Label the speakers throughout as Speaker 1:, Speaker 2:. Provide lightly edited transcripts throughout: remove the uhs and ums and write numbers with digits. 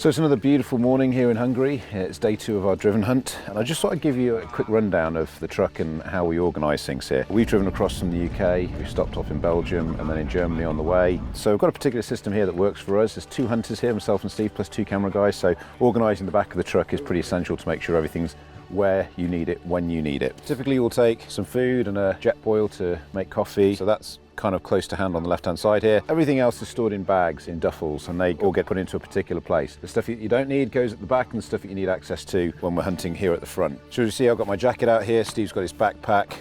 Speaker 1: So it's another beautiful morning here in Hungary. It's day 2 of our driven hunt, and I just thought I'd give you a quick rundown of the truck and how we organise things here. We've driven across from the UK, we've stopped off in Belgium and then in Germany on the way. So we've got a particular system here that works for us. There's 2 hunters here, myself and Steve, plus 2 camera guys, so organising the back of the truck is pretty essential to make sure everything's where you need it, when you need it. Typically we'll take some food and a jet boil to make coffee, so that's kind of close to hand on the left hand side here. Everything else is stored in bags, in duffels, and they all get put into a particular place. The stuff you don't need goes at the back, and the stuff that you need access to when we're hunting here at the front. So as you see, I've got my jacket out here, Steve's got his backpack,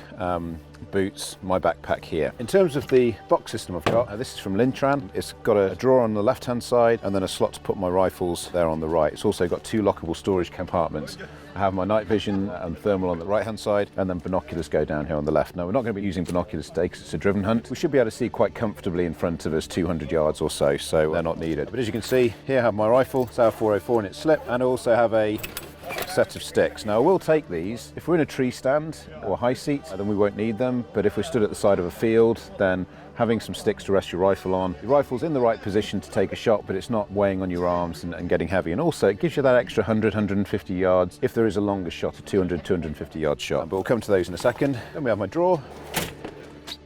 Speaker 1: boots, my backpack here. In terms of the box system I've got, this is from Lintran. It's got a drawer on the left hand side and then a slot to put my rifles there on the right. It's also got 2 lockable storage compartments. I have my night vision and thermal on the right hand side, and then binoculars go down here on the left. Now we're not going to be using binoculars today because it's a driven hunt. We should be able to see quite comfortably in front of us 200 yards or so, so they're not needed. But as you can see, here I have my rifle, it's our 404 in its slip, and I also have a set of sticks. Now I will take these. If we're in a tree stand or a high seat, then we won't need them, but if we're stood at the side of a field, then having some sticks to rest your rifle on. Your rifle's in the right position to take a shot, but it's not weighing on your arms and getting heavy. And also it gives you that extra 100, 150 yards if there is a longer shot, a 200, 250 yard shot. But we'll come to those in a second. Then we have my drawer,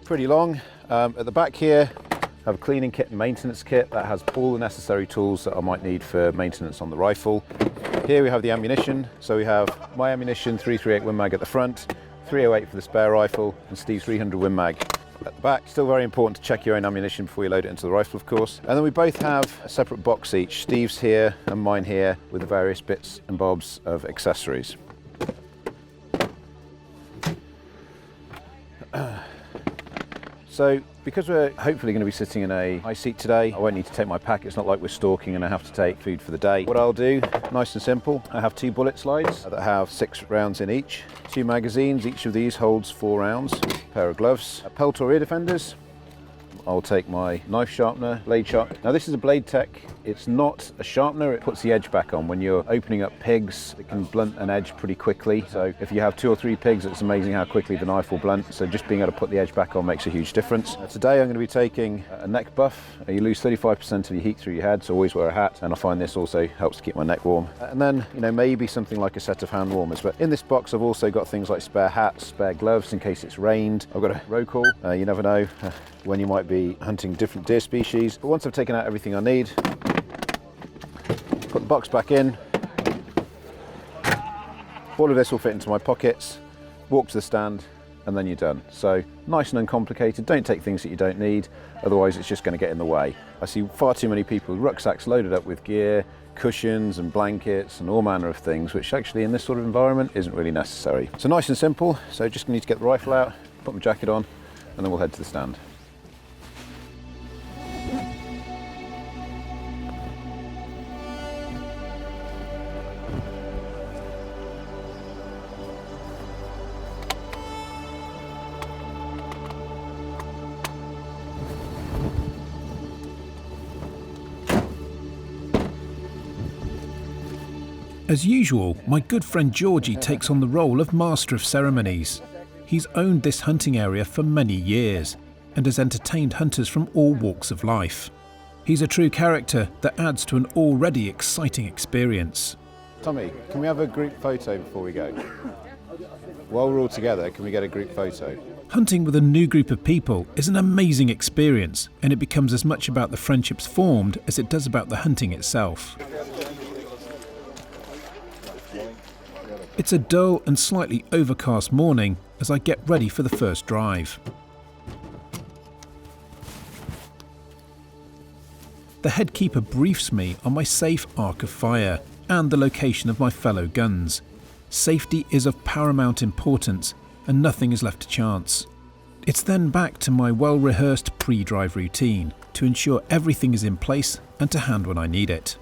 Speaker 1: pretty long. At the back here, I have a cleaning kit and maintenance kit that has all the necessary tools that I might need for maintenance on the rifle. Here we have the ammunition. So we have my ammunition, 338 Win Mag at the front, 308 for the spare rifle, and Steve's 300 Win Mag at the back. Still very important to check your own ammunition before you load it into the rifle, of course. And then we both have a separate box each. Steve's here and mine here with the various bits and bobs of accessories. So because we're hopefully going to be sitting in a high seat today, I won't need to take my pack. It's not like we're stalking and I have to take food for the day. What I'll do, nice and simple, I have 2 bullet slides that have 6 rounds in each, 2 magazines, each of these holds 4 rounds, a pair of gloves, Peltor ear defenders. I'll take my knife sharpener, blade sharp. Now this is a Blade Tech. It's not a sharpener, it puts the edge back on. When you're opening up pigs, it can blunt an edge pretty quickly. So if you have 2 or 3 pigs, it's amazing how quickly the knife will blunt. So just being able to put the edge back on makes a huge difference. Today I'm going to be taking a neck buff. You lose 35% of your heat through your head, so always wear a hat. And I find this also helps to keep my neck warm. And then, maybe something like a set of hand warmers. But in this box, I've also got things like spare hats, spare gloves in case it's rained. I've got a roll call. You never know when you might be hunting different deer species. But once I've taken out everything I need, put the box back in. All of this will fit into my pockets, walk to the stand, and then you're done. So nice and uncomplicated. Don't take things that you don't need, otherwise it's just going to get in the way. I see far too many people with rucksacks loaded up with gear, cushions and blankets and all manner of things, which actually in this sort of environment isn't really necessary. So nice and simple. So just need to get the rifle out, put my jacket on, and then we'll head to the stand.
Speaker 2: As usual, my good friend Georgie takes on the role of master of ceremonies. He's owned this hunting area for many years and has entertained hunters from all walks of life. He's a true character that adds to an already exciting experience.
Speaker 1: Tommy, can we have a group photo before we go? While we're all together, can we get a group photo?
Speaker 2: Hunting with a new group of people is an amazing experience, and it becomes as much about the friendships formed as it does about the hunting itself. It's a dull and slightly overcast morning as I get ready for the first drive. The head keeper briefs me on my safe arc of fire and the location of my fellow guns. Safety is of paramount importance and nothing is left to chance. It's then back to my well-rehearsed pre-drive routine to ensure everything is in place and to hand when I need it.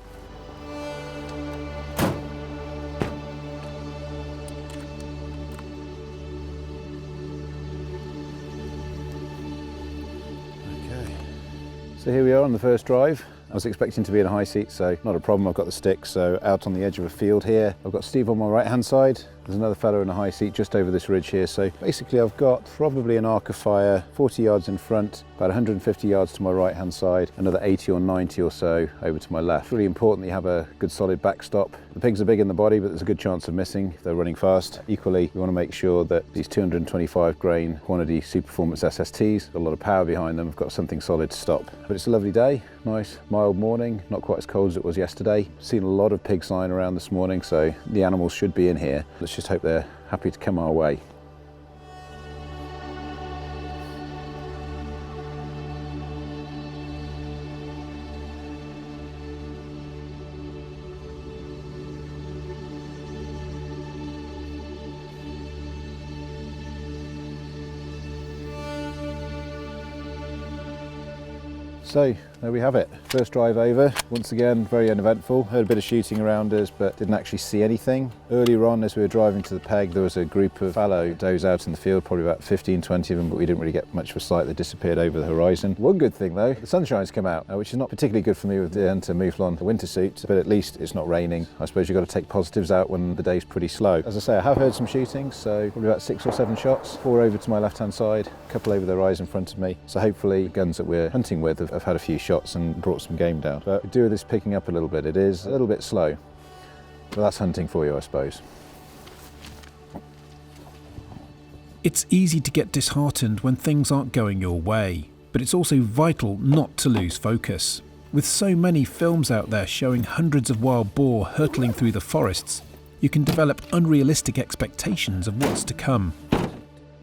Speaker 1: So here we are on the first drive. I was expecting to be in a high seat, so not a problem. I've got the stick, so out on the edge of a field here. I've got Steve on my right hand side, There's another fellow in a high seat just over this ridge here. So basically I've got probably an arc of fire 40 yards in front, about 150 yards to my right hand side, another 80 or 90 or so over to my left. It's really important that you have a good solid backstop. The pigs are big in the body, but there's a good chance of missing if they're running fast. Equally, we want to make sure that these 225 grain quantity Super Performance SSTs, got a lot of power behind them, have got something solid to stop. But it's a lovely day, nice mild morning, not quite as cold as it was yesterday. Seen a lot of pigs lying around this morning, so the animals should be in here. Let's just hope they're happy to come our way. So there we have it. First drive over. Once again, very uneventful. Heard a bit of shooting around us, but didn't actually see anything. Earlier on, as we were driving to the peg, there was a group of fallow does out in the field, probably about 15, 20 of them, but we didn't really get much of a sight. They disappeared over the horizon. One good thing though, the sunshine's come out, which is not particularly good for me with the hunter mouflon winter suit, but at least it's not raining. I suppose you've got to take positives out when the day's pretty slow. As I say, I have heard some shooting, so probably about 6 or 7 shots, 4 over to my left-hand side, a couple over the rise in front of me. So hopefully the guns that we're hunting with have had a few shots and brought some game down. But we do this picking up a little bit. It is a little bit slow, but that's hunting for you, I suppose.
Speaker 2: It's easy to get disheartened when things aren't going your way, but it's also vital not to lose focus. With so many films out there showing hundreds of wild boar hurtling through the forests, you can develop unrealistic expectations of what's to come.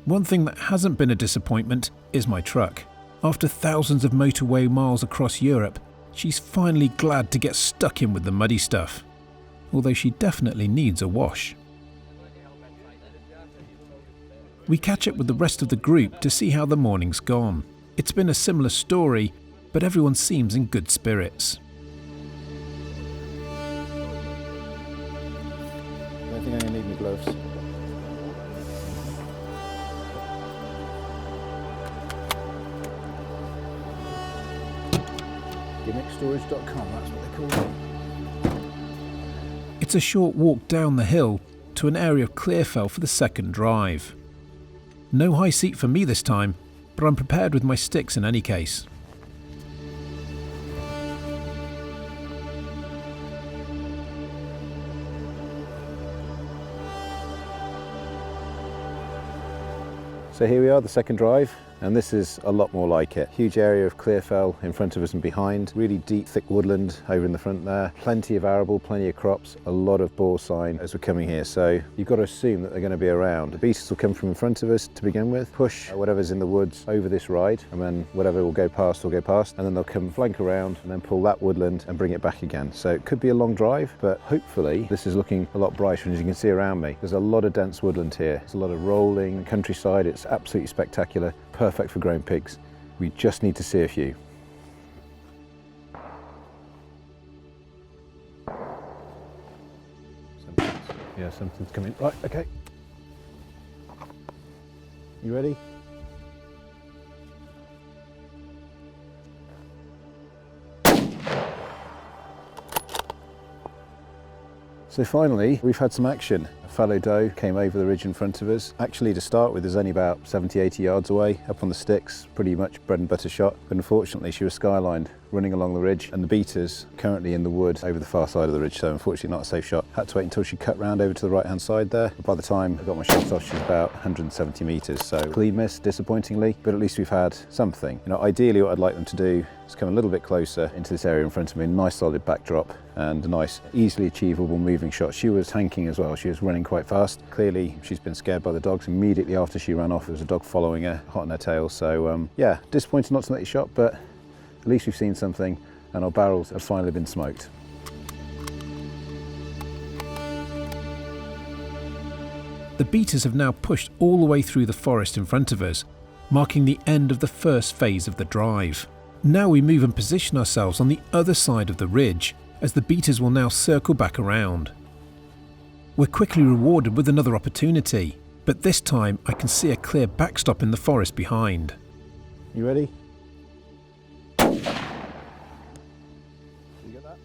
Speaker 2: One thing that hasn't been a disappointment is my truck. After thousands of motorway miles across Europe, she's finally glad to get stuck in with the muddy stuff, although she definitely needs a wash. We catch up with the rest of the group to see how the morning's gone. It's been a similar story, but everyone seems in good spirits.
Speaker 1: I don't think I'm going to need my gloves. Gimmickstorage.com, that's what they call it.
Speaker 2: It's a short walk down the hill to an area of clearfell for the second drive. No high seat for me this time, but I'm prepared with my sticks in any case.
Speaker 1: So here we are, the second drive, and this is a lot more like it. Huge area of clearfell in front of us and behind, really deep, thick woodland over in the front there, plenty of arable, plenty of crops, a lot of boar sign as we're coming here. So you've got to assume that they're going to be around. The beasts will come from in front of us to begin with, push whatever's in the woods over this ride, and then whatever will go past, and then they'll come flank around and then pull that woodland and bring it back again. So it could be a long drive, but hopefully this is looking a lot brighter. And as you can see around me, there's a lot of dense woodland here. There's a lot of rolling countryside. It's absolutely spectacular, perfect for growing pigs. We just need to see a few. Something's coming. Right, okay. You ready? So finally, we've had some action. A fallow doe came over the ridge in front of us. Actually, to start with, is only about 70, 80 yards away, up on the sticks, pretty much bread and butter shot. But unfortunately, she was skylined, running along the ridge, and the beaters currently in the wood over the far side of the ridge, so unfortunately not a safe shot. Had to wait until she cut round over to the right-hand side there. But by the time I got my shots off, she was about 170 metres, so clean miss, disappointingly, but at least we've had something. You know, ideally what I'd like them to do is come a little bit closer into this area in front of me, a nice solid backdrop and a nice, easily achievable moving shot. She was tanking as well, she was running quite fast. Clearly, she's been scared by the dogs. Immediately after she ran off, there was a dog following her, hot on her tail, so yeah, disappointed not to make the shot, but at least we've seen something, and our barrels have finally been smoked.
Speaker 2: The beaters have now pushed all the way through the forest in front of us, marking the end of the first phase of the drive. Now we move and position ourselves on the other side of the ridge, as the beaters will now circle back around. We're quickly rewarded with another opportunity, but this time I can see a clear backstop in the forest behind.
Speaker 1: You ready? You get that?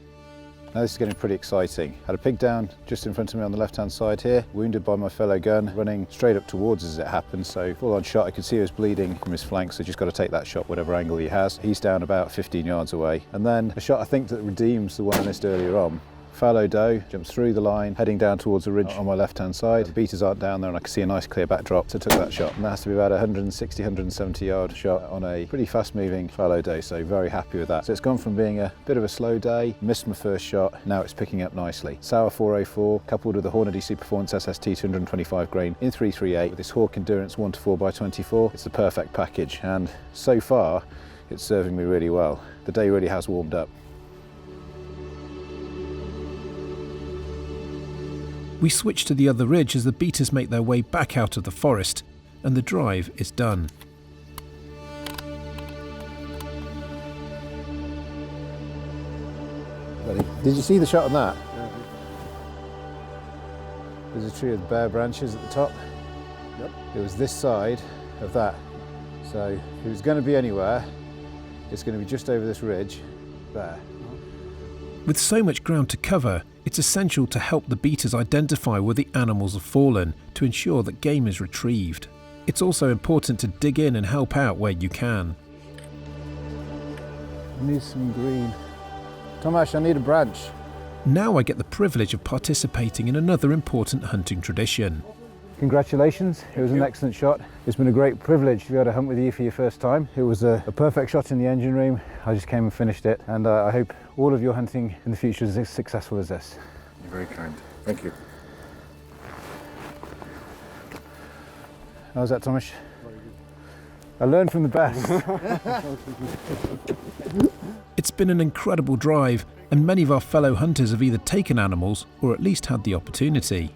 Speaker 1: Now this is getting pretty exciting. Had a pig down just in front of me on the left hand side here, wounded by my fellow gun, running straight up towards us as it happened. So full on shot, I could see he was bleeding from his flank, so just got to take that shot whatever angle he has. He's down about 15 yards away. And then a shot I think that redeems the one I missed earlier on. Fallow doe jumps through the line, heading down towards the ridge on my left hand side. The beaters aren't down there and I can see a nice clear backdrop, so I took that shot. And that has to be about a 160, 170 yard shot on a pretty fast moving fallow doe, so very happy with that. So it's gone from being a bit of a slow day, missed my first shot, now it's picking up nicely. Sour 404 coupled with the Hornady Superformance SST 225 grain in 338 with this Hawk Endurance 1-4x24. It's the perfect package, and so far it's serving me really well. The day really has warmed up.
Speaker 2: We switch to the other ridge as the beaters make their way back out of the forest, and the drive is done.
Speaker 1: Did you see the shot on that? Yeah. There's a tree with bare branches at the top. Yep. It was this side of that. So if it was going to be anywhere, it's going to be just over this ridge there.
Speaker 2: With so much ground to cover, it's essential to help the beaters identify where the animals have fallen to ensure that game is retrieved. It's also important to dig in and help out where you can.
Speaker 1: I need some green. Tomasz, I need a branch.
Speaker 2: Now I get the privilege of participating in another important hunting tradition.
Speaker 1: Congratulations, it was an excellent shot. It's been a great privilege to be able to hunt with you for your first time. It was a perfect shot in the engine room. I just came and finished it, and I hope all of your hunting in the future is as successful as this.
Speaker 3: You're very kind. Thank you.
Speaker 1: How's that, Tomasz? I learned from the best.
Speaker 2: It's been an incredible drive, and many of our fellow hunters have either taken animals or at least had the opportunity.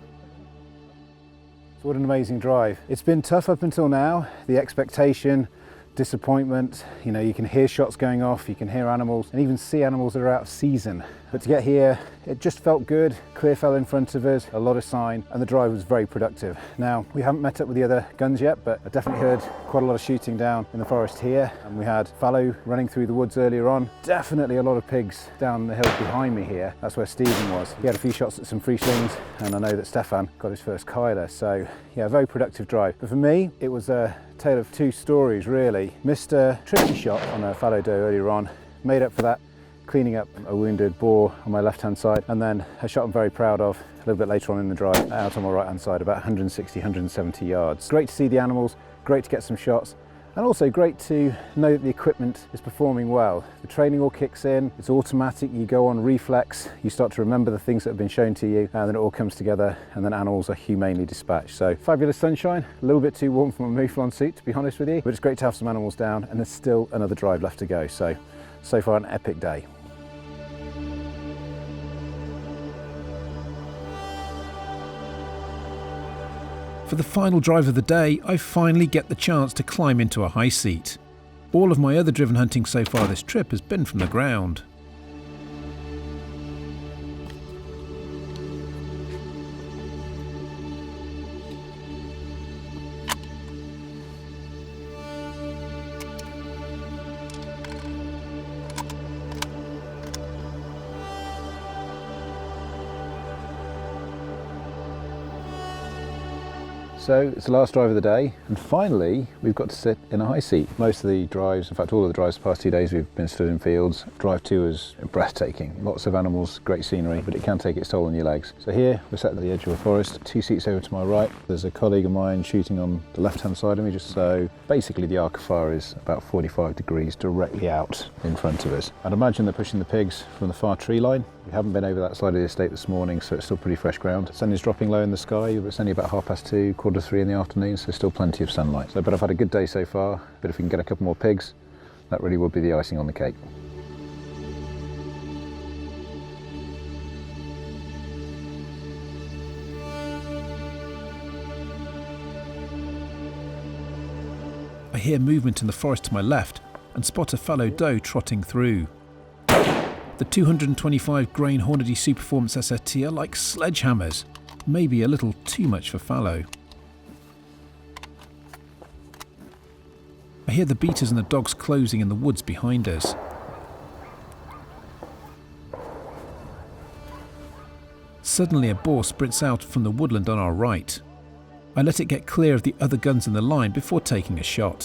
Speaker 1: What an amazing drive. It's been tough up until now. The expectation, disappointment, you know, you can hear shots going off, you can hear animals and even see animals that are out of season. But to get here, it just felt good. Clear fell in front of us, a lot of sign, and the drive was very productive. Now, we haven't met up with the other guns yet, but I definitely heard quite a lot of shooting down in the forest here. And we had fallow running through the woods earlier on. Definitely a lot of pigs down the hill behind me here. That's where Stephen was. He had a few shots at some Frieslings, and I know that Stefan got his first Kyler. So yeah, a very productive drive. But for me, it was a tale of two stories really. Missed a tricky shot on a fallow doe earlier on, made up for that cleaning up a wounded boar on my left hand side, and then a shot I'm very proud of a little bit later on in the drive out on my right hand side, about 160, 170 yards. Great to see the animals, great to get some shots, and also great to know that the equipment is performing well. The training all kicks in, it's automatic, you go on reflex, you start to remember the things that have been shown to you, and then it all comes together, and then animals are humanely dispatched. So fabulous sunshine, a little bit too warm for my mouflon suit to be honest with you, but it's great to have some animals down, and there's still another drive left to go. So far an epic day.
Speaker 2: For the final drive of the day, I finally get the chance to climb into a high seat. All of my other driven hunting so far this trip has been from the ground.
Speaker 1: So it's the last drive of the day, and finally we've got to sit in a high seat. Most of the drives, in fact all of the drives the past 2 days, we've been stood in fields. Drive 2 is breathtaking. Lots of animals, great scenery, but it can take its toll on your legs. So here we're sat at the edge of a forest, 2 seats over to my right. There's a colleague of mine shooting on the left hand side of me, just so basically the arc of fire is about 45 degrees directly out in front of us. I'd imagine they're pushing the pigs from the far tree line. We haven't been over that side of the estate this morning, so it's still pretty fresh ground. The sun is dropping low in the sky, but it's only about 2:30, 2:45 in the afternoon, so still plenty of sunlight. But I've had a good day so far, but if we can get a couple more pigs, that really would be the icing on the cake.
Speaker 2: I hear movement in the forest to my left and spot a fallow doe trotting through. The 225 grain Hornady Superformance SST are like sledgehammers, maybe a little too much for fallow. I hear the beaters and the dogs closing in the woods behind us. Suddenly a boar sprints out from the woodland on our right. I let it get clear of the other guns in the line before taking a shot.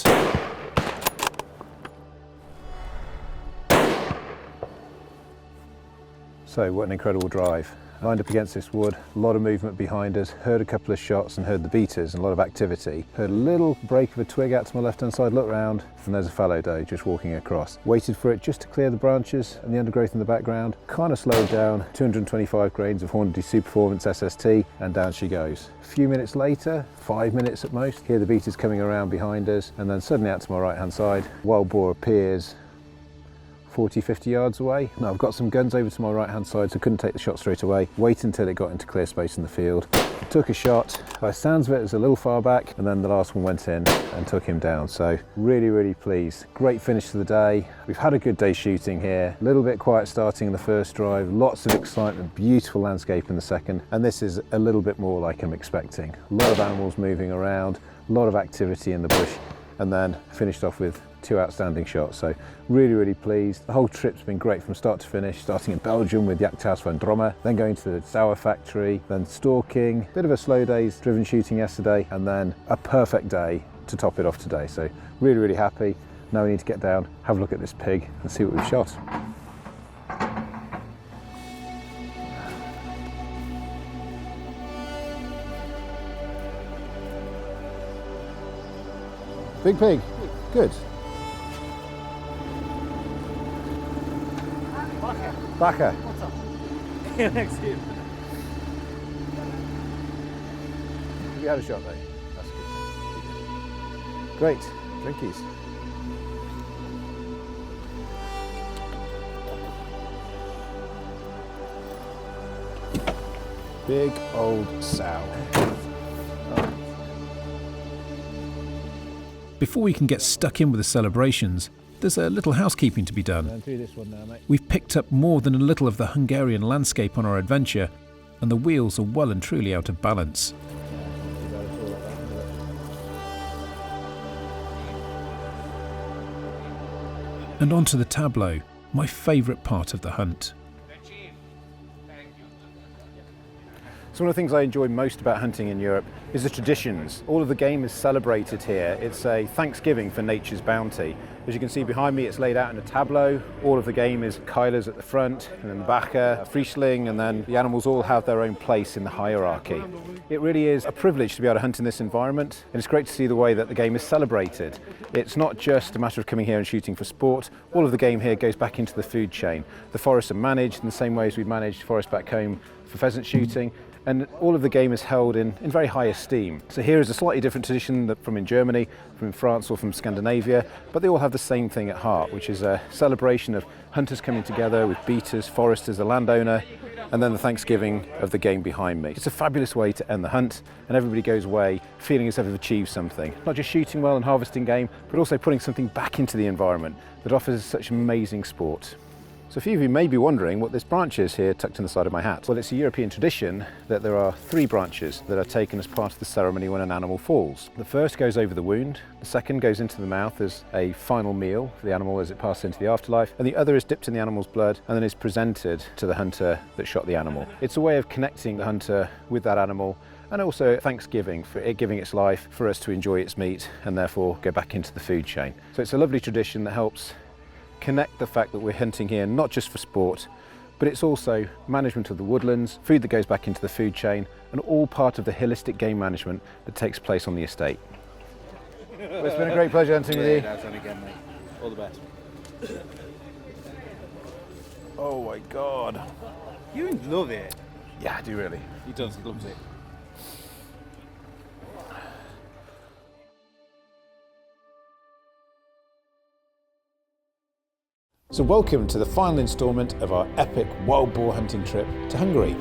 Speaker 1: So what an incredible drive. Lined up against this wood, a lot of movement behind us, heard a couple of shots and heard the beaters and a lot of activity. Heard a little break of a twig out to my left hand side, looked round and there's a fallow doe just walking across. Waited for it just to clear the branches and the undergrowth in the background, kind of slowed down, 225 grains of Hornady Super Performance SST and down she goes. A few minutes later, 5 minutes at most, hear the beaters coming around behind us and then suddenly out to my right hand side, wild boar appears 40-50 yards away. Now I've got some guns over to my right hand side so I couldn't take the shot straight away. Wait until it got into clear space in the field. I took a shot, by sounds of it was a little far back and then the last one went in and took him down. So really pleased. Great finish to the day. We've had a good day shooting here. A little bit quiet starting in the first drive, lots of excitement, beautiful landscape in the second, and this is a little bit more like I'm expecting. A lot of animals moving around, a lot of activity in the bush, and then finished off with 2 outstanding shots. So really pleased. The whole trip's been great from start to finish, starting in Belgium with Jagdhuis van Dromme, then going to the Sauer factory, then stalking, bit of a slow day's driven shooting yesterday, and then a perfect day to top it off today. So really happy. Now we need to get down, have a look at this pig and see what we've shot. Big pig, good. Backer.
Speaker 4: What's up? Next to you.
Speaker 1: You had a shot though. That's good. Great. Drinkies. Big old sow.
Speaker 2: Before we can get stuck in with the celebrations, there's a little housekeeping to be done.
Speaker 1: Going through this one now, mate.
Speaker 2: We've picked up more than a little of the Hungarian landscape on our adventure, and the wheels are well and truly out of balance. And onto the tableau, my favourite part of the hunt.
Speaker 1: So one of the things I enjoy most about hunting in Europe is the traditions. All of the game is celebrated here. It's a thanksgiving for nature's bounty. As you can see behind me, it's laid out in a tableau. All of the game is keilers at the front, and then Backer, Friesling, and then the animals all have their own place in the hierarchy. It really is a privilege to be able to hunt in this environment, and it's great to see the way that the game is celebrated. It's not just a matter of coming here and shooting for sport. All of the game here goes back into the food chain. The forests are managed in the same way as we managed forest back home for pheasant shooting, and all of the game is held in very high esteem. So here is a slightly different tradition from in Germany, from in France or from Scandinavia, but they all have the same thing at heart, which is a celebration of hunters coming together with beaters, foresters, the landowner, and then the thanksgiving of the game behind me. It's a fabulous way to end the hunt, and everybody goes away feeling as if they've achieved something. Not just shooting well and harvesting game, but also putting something back into the environment that offers such amazing sport. So a few of you may be wondering what this branch is here tucked in the side of my hat. Well, it's a European tradition that there are 3 branches that are taken as part of the ceremony when an animal falls. The first goes over the wound, the second goes into the mouth as a final meal for the animal as it passes into the afterlife, and the other is dipped in the animal's blood and then is presented to the hunter that shot the animal. It's a way of connecting the hunter with that animal, and also thanksgiving for it giving its life for us to enjoy its meat and therefore go back into the food chain. So it's a lovely tradition that helps connect the fact that we're hunting here not just for sport, but it's also management of the woodlands, food that goes back into the food chain, and all part of the holistic game management that takes place on the estate. Well, it's been a great pleasure hunting with you.
Speaker 4: That's on again, mate. All the best.
Speaker 1: Oh my God.
Speaker 4: You love it.
Speaker 1: Yeah, I do really.
Speaker 4: He does, he loves it.
Speaker 1: So welcome to the final instalment of our epic wild boar hunting trip to Hungary.